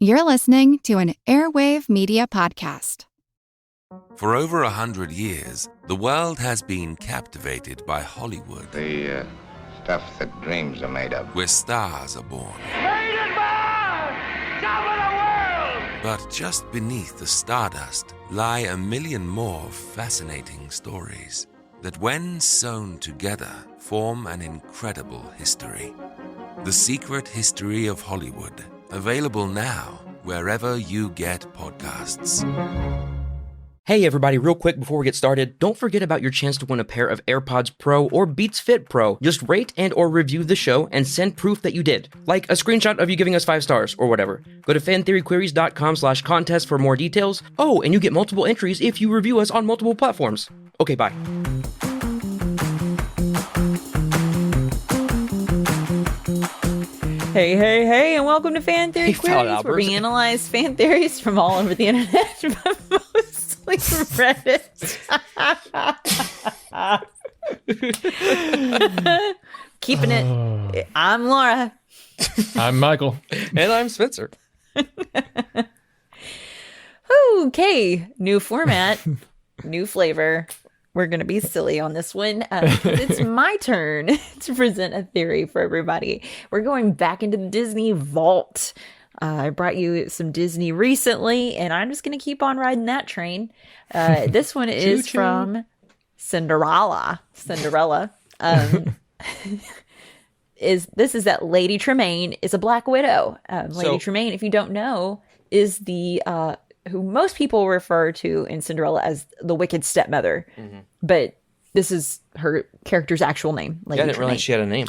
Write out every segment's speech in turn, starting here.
You're listening to an Airwave Media Podcast. For over 100 years, the world has been captivated by Hollywood. The stuff that dreams are made of. Where stars are born. Rated bar! Top of the world! But just beneath the stardust lie a million more fascinating stories that, when sewn together, form an incredible history. The Secret History of Hollywood. Available now, wherever you get podcasts. Hey everybody, real quick before we get started, don't forget about your chance to win a pair of AirPods Pro or Beats Fit Pro. Just rate and or review the show and send proof that you did. Like a screenshot of you giving us 5 stars or whatever. Go to fantheoryqueries.com/contest for more details. Oh, and you get multiple entries if you review us on multiple platforms. Okay, bye. Hey, and welcome to Fan Theory Queries, where we analyze fan theories from all over the internet, but mostly Reddit. Keeping it. I'm Laura. I'm Michael. And I'm Spencer. Okay, new format, new flavor. We're going to be silly on this one. It's my turn to present a theory for everybody. We're going back into the Disney vault. I brought you some Disney recently, and I'm just going to keep on riding that train. This one is from Cinderella. This is that Lady Tremaine is a Black Widow. Lady Tremaine, if you don't know, is the... who most people refer to in Cinderella as the wicked stepmother. Mm-hmm. But this is her character's actual name, Lady I didn't Tremaine. realize she had a name.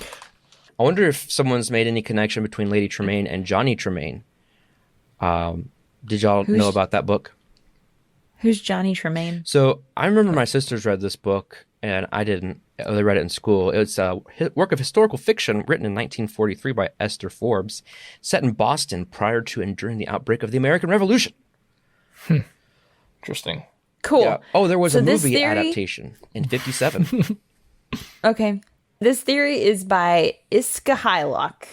I wonder if someone's made any connection between Lady Tremaine and Johnny Tremaine. Did y'all know about that book? Who's Johnny Tremaine? So I remember my sisters read this book, and I didn't. They read it in school. It's a work of historical fiction written in 1943 by Esther Forbes, set in Boston prior to and during the outbreak of the American Revolution. Interesting. Cool. Yeah. Oh, there was a movie theory... adaptation in 1957. Okay. This theory is by Iska Hylock.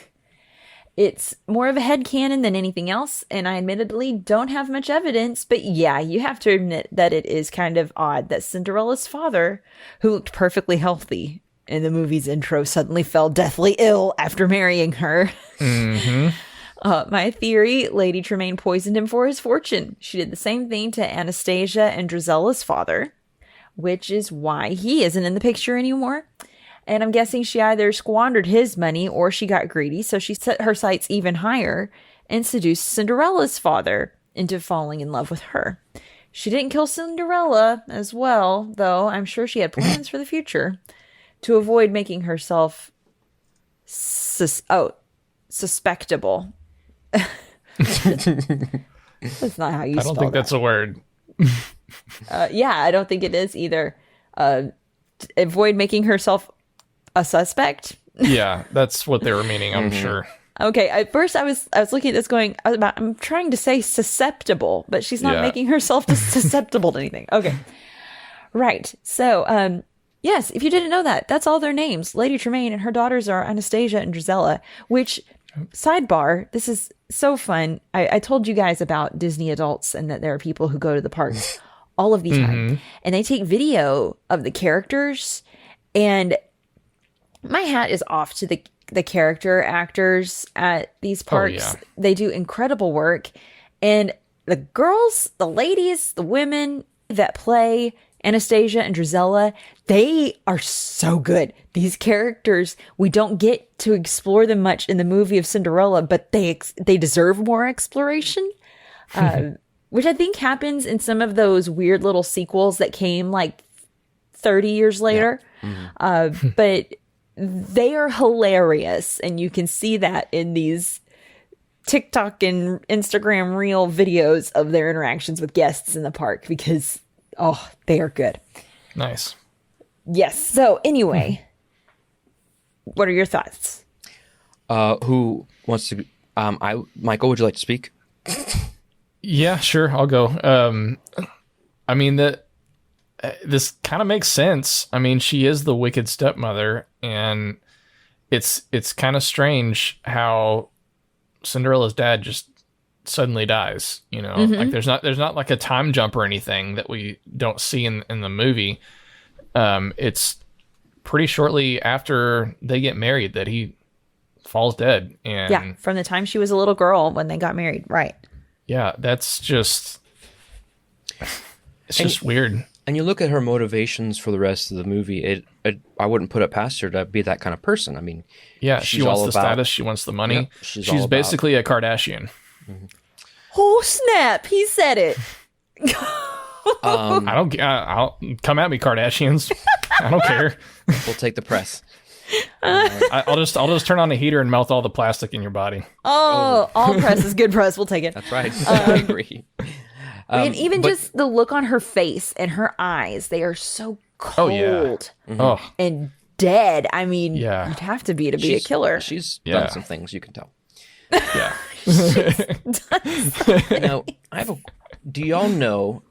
It's more of a headcanon than anything else, and I admittedly don't have much evidence, but yeah, you have to admit that it is kind of odd that Cinderella's father, who looked perfectly healthy in the movie's intro, suddenly fell deathly ill after marrying her. Mm-hmm. My theory, Lady Tremaine poisoned him for his fortune. She did the same thing to Anastasia and Drizella's father, which is why he isn't in the picture anymore. And I'm guessing she either squandered his money or she got greedy, so she set her sights even higher and seduced Cinderella's father into falling in love with her. She didn't kill Cinderella as well, though I'm sure she had plans for the future to avoid making herself suspectable. That's not how you spell I don't think that's a word. Yeah, I don't think it is either. Avoid making herself a suspect. Yeah, that's what they were meaning, I'm sure. Okay, at first I was looking at this going, I'm trying to say susceptible, but she's not making herself susceptible to anything. Okay. Right. So, yes, if you didn't know that, that's all their names. Lady Tremaine and her daughters are Anastasia and Drizella, which, sidebar, this is so fun. I told you guys about Disney adults and that there are people who go to the parks all of the time. And they take video of the characters, and my hat is off to the character actors at these parks. Oh, yeah. They do incredible work. And the girls, the ladies, the women that play Anastasia and Drizella, they are so good. These characters, we don't get to explore them much in the movie of Cinderella, but they deserve more exploration, which I think happens in some of those weird little sequels that came like 30 years later. Yeah. But they are hilarious, and you can see that in these TikTok and Instagram reel videos of their interactions with guests in the park because, oh, they are good. Nice. Yes. So anyway, what are your thoughts? Who wants to? Michael, would you like to speak? Yeah, sure. I'll go. I mean, this kind of makes sense. I mean, she is the wicked stepmother, and it's kind of strange how Cinderella's dad just suddenly dies. Like there's not like a time jump or anything that we don't see in the movie. It's pretty shortly after they get married that he falls dead. And Yeah, from the time she was a little girl when they got married, right? yeah, that's just weird. And you look at her motivations for the rest of the movie, I wouldn't put it past her to be that kind of person. I mean, Yeah, she wants the about status, she wants the money. Yep, she's basically a Kardashian. Oh snap! He said it. I'll come at me, Kardashians. I don't care. We'll take the press. I'll just turn on the heater and melt all the plastic in your body. Oh, all press is good press. We'll take it. That's right. I agree. And even just the look on her face and her eyes, they are so cold Oh, and dead. I mean, Yeah. you'd have to be a killer. She's Yeah. done some things, you can tell. yeah. Now, do y'all know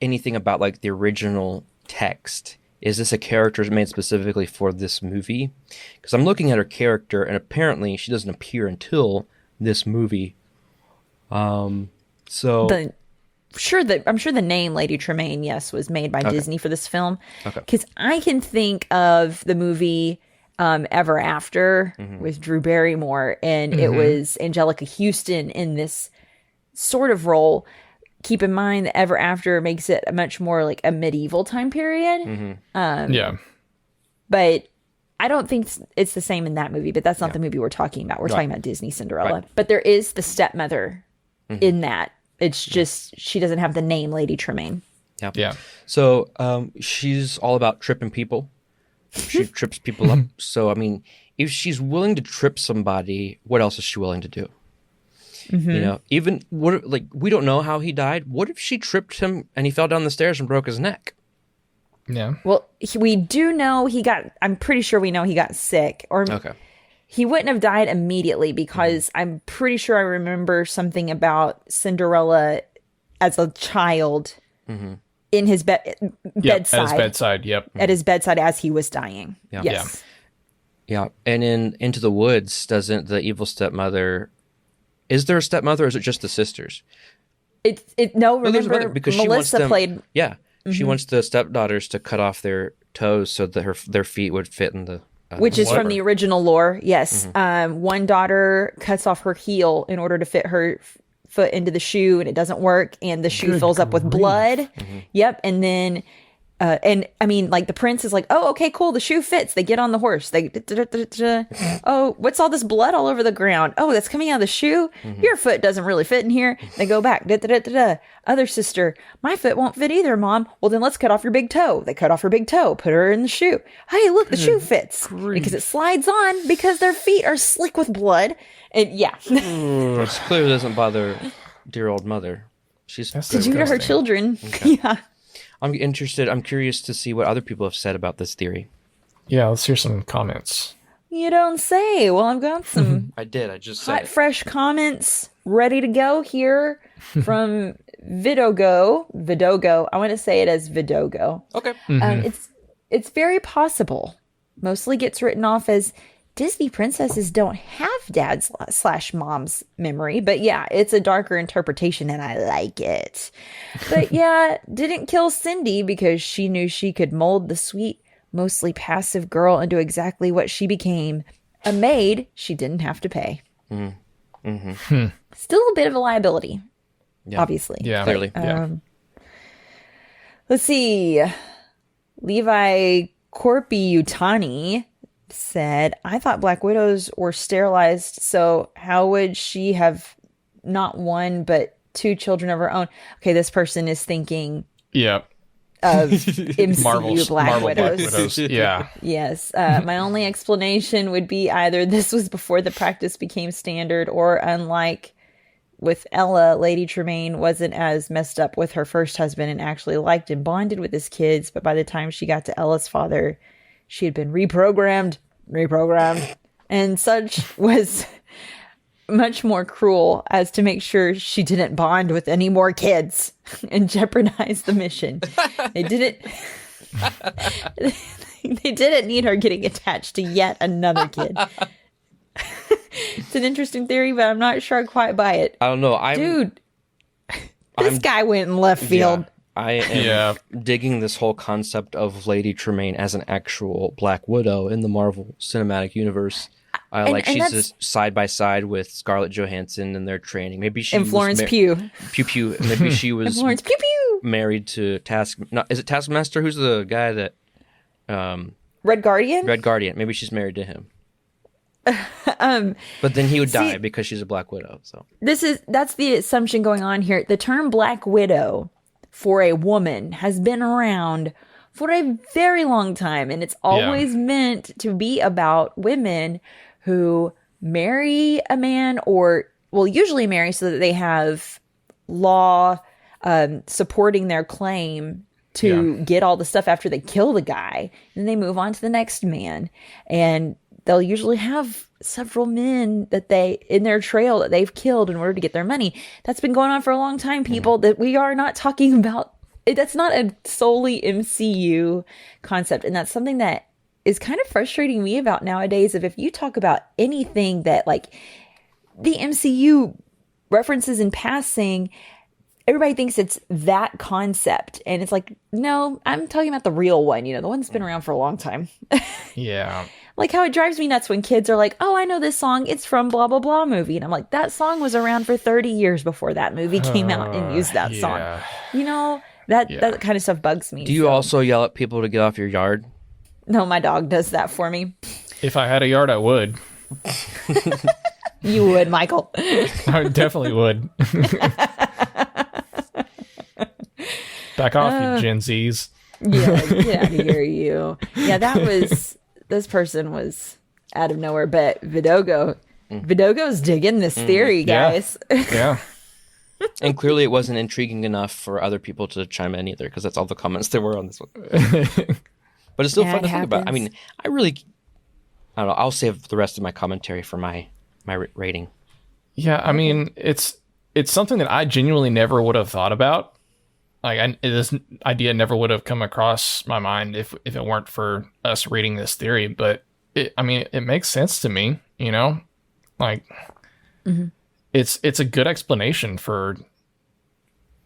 anything about like the original text? Is this a character made specifically for this movie? Because I'm looking at her character, and apparently she doesn't appear until this movie. I'm sure the name Lady Tremaine, yes, was made by Disney for this film. Okay. Because I can think of the movie Ever After with Drew Barrymore, and it was Angelica Houston in this sort of role. Keep in mind that Ever After makes it a much more like a medieval time period. Yeah. But I don't think it's the same in that movie, but that's not the movie we're talking about. We're talking about Disney Cinderella. Right. But there is the stepmother in that. It's just she doesn't have the name Lady Tremaine. Yeah. So she's all about tripping people. She trips people up. So, I mean, if she's willing to trip somebody, what else is she willing to do? Even we don't know how he died. What if she tripped him and he fell down the stairs and broke his neck? Yeah. Well, we do know I'm pretty sure we know he got sick. Or Okay. he wouldn't have died immediately because I'm pretty sure I remember something about Cinderella as a child in his bedside. At his bedside, yep. At his bedside as he was dying. Yeah. Yes. Yeah. And in Into the Woods, doesn't the evil stepmother... Is there a stepmother, or is it just the sisters? Remember, because she wants Melissa them, played... Yeah. She wants the stepdaughters to cut off their toes so that their feet would fit in the... Which is from the original lore, yes. One daughter cuts off her heel in order to fit her foot into the shoe, and it doesn't work, and the shoe fills up with blood. Yep, and then... and I mean, like the prince is like, oh, okay, cool. The shoe fits. They get on the horse. Oh, what's all this blood all over the ground? Oh, that's coming out of the shoe. Your foot doesn't really fit in here. They go back. Other sister, my foot won't fit either, Mom. Well, then let's cut off your big toe. They cut off her big toe, put her in the shoe. Hey, look, the shoe fits because it slides on because their feet are slick with blood. And yeah, It clearly doesn't bother dear old mother. She's to do to her children. Okay. Yeah. I'm curious to see what other people have said about this theory. Yeah, let's hear some comments. You don't say. Well, I've got some I did. I just hot, said fresh comments ready to go here from Vidogo. I want to say it as Vidogo. Okay. It's very possible. Mostly gets written off as Disney princesses don't have dad's / mom's memory, but yeah, it's a darker interpretation and I like it. But yeah, didn't kill Cindy because she knew she could mold the sweet, mostly passive girl into exactly what she became, a maid she didn't have to pay. Still a bit of a liability, obviously. Yeah, clearly. Let's see. Levi Corpi-Utani said, I thought Black Widows were sterilized, so how would she have not one but 2 children of her own? Okay, this person is thinking Yeah. of MCU Black Widows. Yeah. Yes. My only explanation would be either this was before the practice became standard, or unlike with Ella, Lady Tremaine wasn't as messed up with her first husband and actually liked and bonded with his kids, but by the time she got to Ella's father, she had been reprogrammed, and such was much more cruel as to make sure she didn't bond with any more kids and jeopardize the mission. They didn't need her getting attached to yet another kid. It's an interesting theory, but I'm not sure I quite buy it. I don't know. Dude, this guy went in left field. Yeah, I am digging this whole concept of Lady Tremaine as an actual Black Widow in the Marvel Cinematic Universe. She's just side by side with Scarlett Johansson in their training. Maybe she and Florence Pugh. Pew. Maybe she was Florence Pew Pew. married to is it Taskmaster? Who's the guy that Red Guardian? Red Guardian. Maybe she's married to him. But then he would die because she's a Black Widow. So that's the assumption going on here. The term Black Widow for a woman has been around for a very long time, and it's always meant to be about women who marry a man, or usually marry so that they have law supporting their claim to get all the stuff after they kill the guy, and they move on to the next man, and they'll usually have several men that in their trail that they've killed in order to get their money. That's been going on for a long time, people. That we are not talking about. That's not a solely MCU concept, and that's something that is kind of frustrating me about nowadays. If you talk about anything that like the MCU references in passing, everybody thinks it's that concept, and it's like, no, I'm talking about the real one. The one that's been around for a long time. Yeah. Like how it drives me nuts when kids are like, oh, I know this song. It's from blah, blah, blah movie. And I'm like, that song was around for 30 years before that movie came out and used that song. That kind of stuff bugs me. do you also yell at people to get off your yard? No, my dog does that for me. If I had a yard, I would. You would, Michael. I definitely would. Back off, you Gen Zs. Yeah, get out of here, you. Yeah, this person was out of nowhere, but Vidogo's digging this theory, guys. Yeah. And clearly it wasn't intriguing enough for other people to chime in either, because that's all the comments there were on this one. But it's still fun to think about. I mean, I don't know. I'll save the rest of my commentary for my rating. Yeah, I mean, it's something that I genuinely never would have thought about. Like, this idea never would have come across my mind if it weren't for us reading this theory. But it makes sense to me, like it's a good explanation for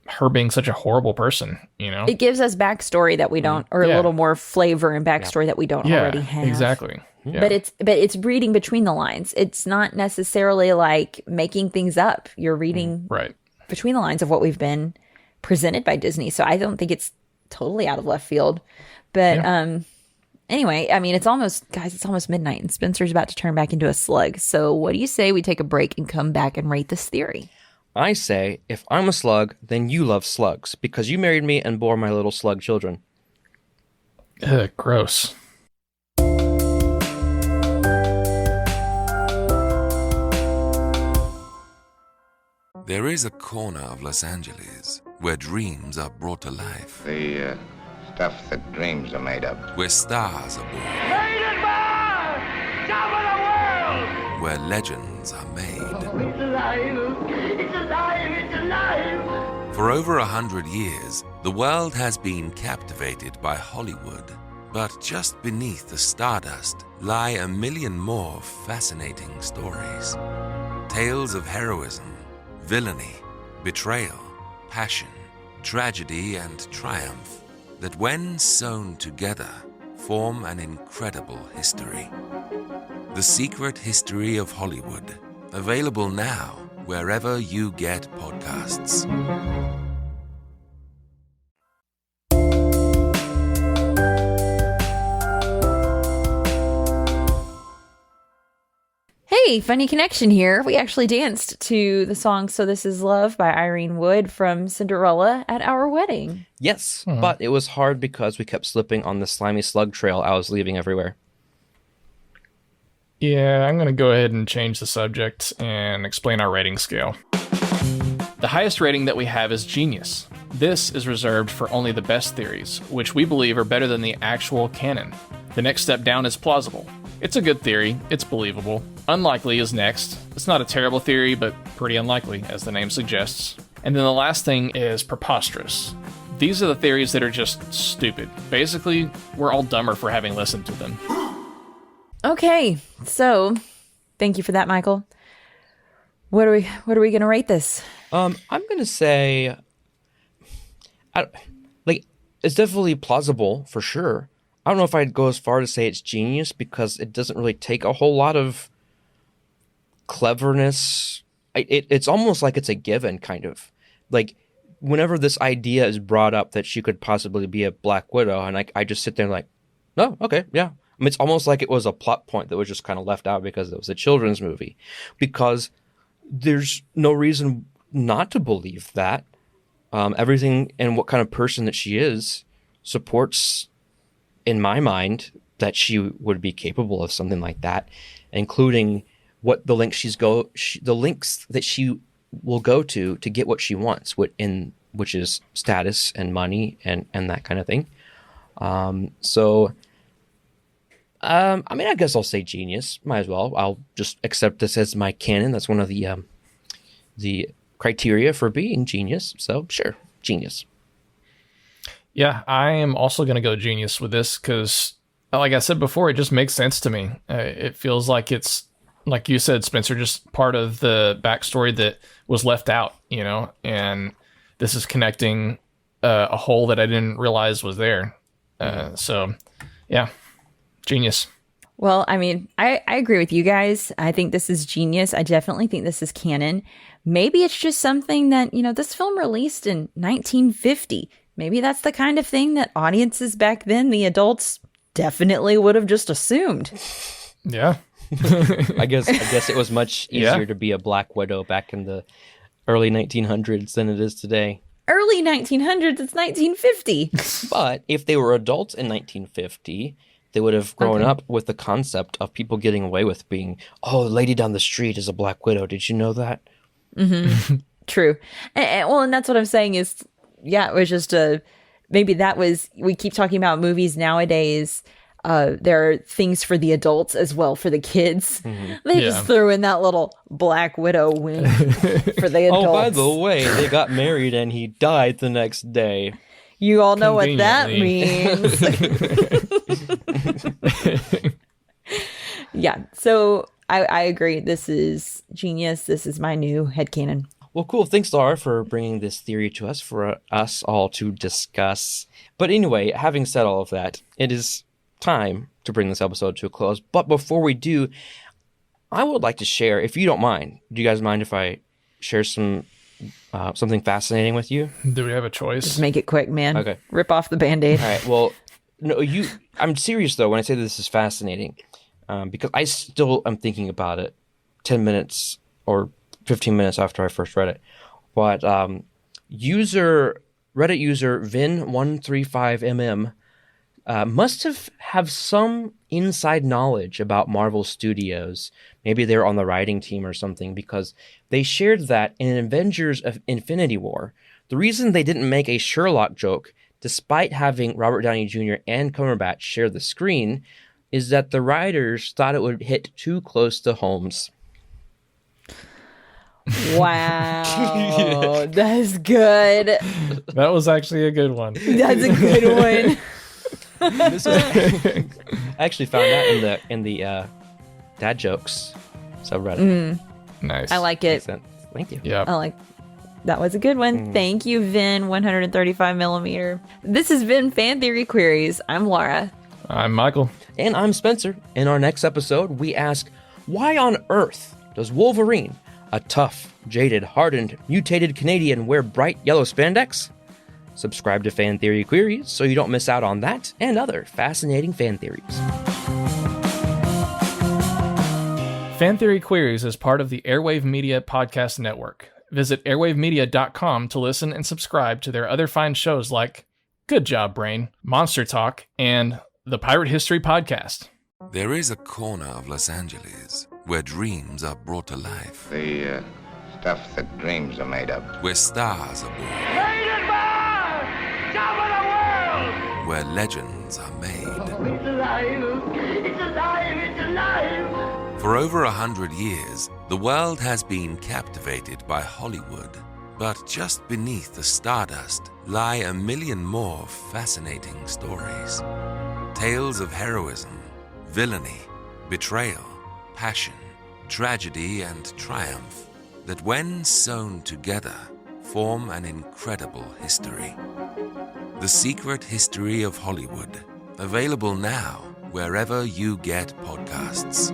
her being such a horrible person, It gives us backstory that we don't, or a little more flavor and backstory that we don't already have. Exactly. Yeah. But it's reading between the lines. It's not necessarily like making things up. You're reading between the lines of what we've been presented by Disney. So I don't think it's totally out of left field. But anyway, I mean, it's almost midnight and Spencer's about to turn back into a slug. So what do you say we take a break and come back and rate this theory? I say, if I'm a slug, then you love slugs, because you married me and bore my little slug children. Ugh, gross. There is a corner of Los Angeles where dreams are brought to life, The stuff that dreams are made of. where stars are born, Rated Bar! Top of the world! where legends are made. It's alive! It's alive! It's alive! For over 100 years, the world has been captivated by Hollywood. But just beneath the stardust lie a million more fascinating stories. Tales of heroism, villainy, betrayal, passion, tragedy, and triumph that, when sewn together, form an incredible history. The Secret History of Hollywood, available now wherever you get podcasts. Hey, funny connection here. We actually danced to the song So This Is Love by Irene Wood from Cinderella at our wedding. Yes, but it was hard because we kept slipping on the slimy slug trail I was leaving everywhere. Yeah, I'm going to go ahead and change the subject and explain our rating scale. The highest rating that we have is Genius. This is reserved for only the best theories, which we believe are better than the actual canon. The next step down is Plausible. It's a good theory, it's believable. Unlikely is next. It's not a terrible theory, but pretty unlikely, as the name suggests. And then the last thing is Preposterous. These are the theories that are just stupid. Basically, we're all dumber for having listened to them. Okay, so Thank you for that, Michael. What are we going to rate this? I'm going to say, it's definitely plausible for sure. I don't know if I'd go as far to say it's genius because it doesn't really take a whole lot of cleverness. It's almost like it's a given, kind of. Like, whenever this idea is brought up that she could possibly be a Black Widow, and I just sit there and like, no, okay, yeah. I mean, it's almost like it was a plot point that was just kind of left out because it was a children's movie. Because there's no reason not to believe that. Everything and what kind of person that she is supports, in my mind, that she would be capable of something like that, including what the links the links that she will go to get what she wants, which is status and money and that kind of thing. I mean, I guess I'll say genius. Might as well. I'll just accept this as my canon. That's one of the criteria for being genius. So sure, genius. Yeah, I am also going to go genius with this because, like I said before, it just makes sense to me. It feels like it's, like you said, Spencer, just part of the backstory that was left out, and this is connecting a hole that I didn't realize was there. So, yeah, genius. Well, I mean, I agree with you guys. I think this is genius. I definitely think this is canon. Maybe it's just something that, this film released in 1950. Maybe that's the kind of thing that audiences back then, the adults, definitely would have just assumed. Yeah. I guess it was much easier to be a Black Widow back in the early 1900s than it is today. Early 1900s, it's 1950. But if they were adults in 1950, they would have grown up with the concept of people getting away with being, oh, the lady down the street is a Black Widow. Did you know that? Mm-hmm. True. And that's what I'm saying is, yeah, it was just maybe that was, we keep talking about movies nowadays. There are things for the adults as well for the kids. Mm-hmm. They just threw in that little Black Widow wink for the adults. Oh, by the way, they got married and he died the next day. You all know what that means. Yeah, so I agree. This is genius. This is my new headcanon. Well, cool. Thanks, Laura, for bringing this theory to us for us all to discuss. But anyway, having said all of that, it is time to bring this episode to a close. But before we do, I would like to share, if you don't mind, do you guys mind if I share something fascinating with you? Do we have a choice? Just make it quick, man. Okay. Rip off the Band-Aid. All right. Well, no, I'm serious, though, when I say this is fascinating, because I still am thinking about it 10 minutes or 15 minutes after I first read it. But Reddit user Vin135mm must have some inside knowledge about Marvel Studios. Maybe they're on the writing team or something, because they shared that in Avengers of Infinity War, the reason they didn't make a Sherlock joke, despite having Robert Downey Jr. and Cumberbatch share the screen, is that the writers thought it would hit too close to Holmes. Wow, that's good. That was actually a good one. That's a good one. I actually found that in the dad jokes subreddit. Nice. I like it. Thank you. Yeah. I like that was a good one. Thank you, Vin 135mm. This has been Fan Theory Queries. I'm Laura. I'm Michael. And I'm Spencer. In our next episode, we ask, why on earth does Wolverine, a tough, jaded, hardened, mutated Canadian, wear bright yellow spandex? Subscribe to Fan Theory Queries so you don't miss out on that and other fascinating fan theories. Fan Theory Queries is part of the Airwave Media Podcast Network. Visit airwavemedia.com to listen and subscribe to their other fine shows like Good Job Brain, Monster Talk, and the Pirate History Podcast. There is a corner of Los Angeles where dreams are brought to life, The stuff that dreams are made of. where stars are born, Rated by top of the world! where legends are made. It's alive! It's alive! It's alive! For over 100 years, the world has been captivated by Hollywood. But just beneath the stardust lie a million more fascinating stories. Tales of heroism, villainy, betrayal, passion, tragedy and triumph that, when sewn together, form an incredible history. The Secret History of Hollywood, available now wherever you get podcasts.